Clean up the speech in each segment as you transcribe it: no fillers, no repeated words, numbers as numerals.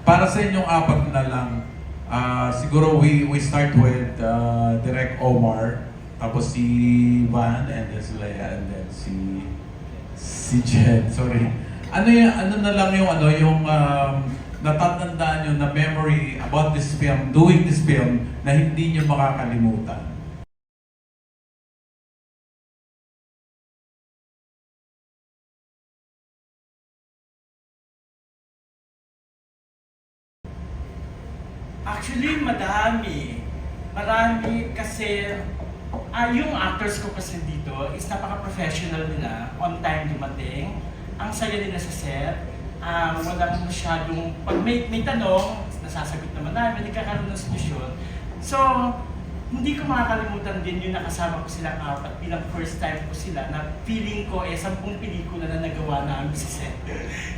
para sa inyong apat na lang, siguro we start with Direk Omar, tapos si Van, and then si Leia, and then si Jen. Sorry. Ano na lang yung natatandaan nyo na memory about this film, doing this film, na hindi nyo makakalimutan? Actually, madami. Marami kasi yung actors ko kasi dito is napaka-professional nila, on time dumating. Ang saya nila sa set. Walang masyadong, pag may tanong, nasasagot naman namin, nagkakaroon ng solusyon. So, hindi ko makakalimutan din yung nakasama ko silang apat bilang first time ko sila na feeling ko 10 pelikula na nagawa namin sa set.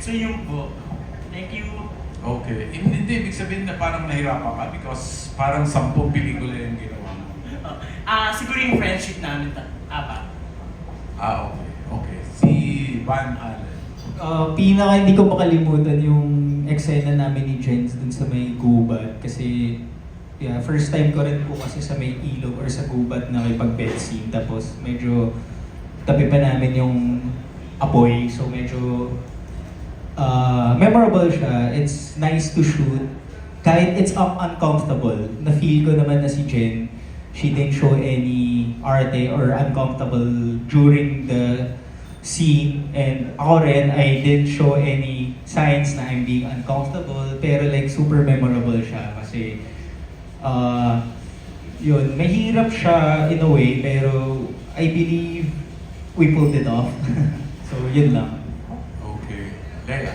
So yun po. Thank you. Okay. Hindi, ibig sabihin na parang nahirapan ka because parang 10 pelikula yung ginawa mo. Siguro yung friendship namin, apat. Okay. Okay. Si Van Allen. Pinaka hindi ko makalimutan yung eksena namin ni Jens dun sa may gubat kasi first time ko rin po kasi sa may ilog or sa gubat na may pag-bed scene tapos medyo tabi pa namin yung apoy so medyo memorable siya. It's nice to shoot kahit it's uncomfortable. Na-feel ko naman na si Jen, she didn't show any arte or uncomfortable during the scene, and ako rin, I didn't show any signs na I'm being uncomfortable, pero like super memorable siya kasi yun, mahirap siya in a way, pero I believe we pulled it off. So yun lang. Okay. Leia.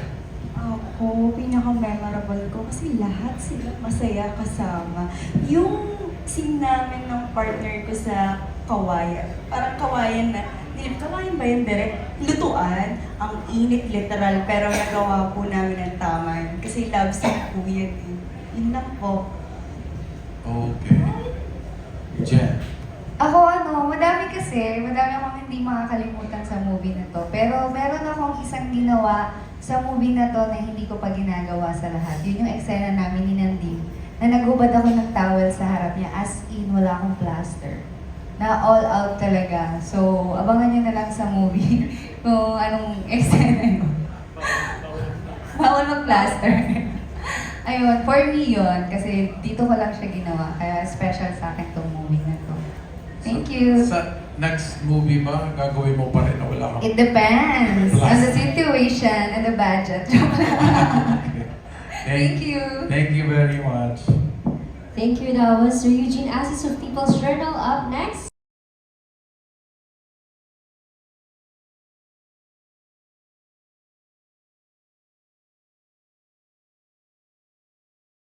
Ako, pinaka-memorable ko kasi lahat sila masaya kasama. Yung scene namin ng partner ko sa Kawayan, parang kawayan na, kawayan ba yun, direct? Lutuan, ang init literal, pero nagawa po namin ang tama yun. Kasi love scene po yun. Yun lang po. Okay. Jen. Ako madami akong hindi makakalimutan sa movie na to. Pero meron akong isang ginawa sa movie na to na hindi ko pa ginagawa sa lahat. Yun yung eksena namin ni Nandine, na naghubad ako ng towel sa harap niya, as in wala akong plaster. Na all out talaga. So, abangan nyo na lang sa movie kung anong eksena yun. Bawal mag-plaster. Ayun, for me yun, kasi dito ko lang siya ginawa, kaya special sa akin tong movie na to. Thank you. Sa next movie ba, gagawin mo pa rin na wala ka? It depends on the situation and the budget. Okay. Thank you. Thank you very much. Thank you. That was Sir Eugene Assis of People's Journal. Up next.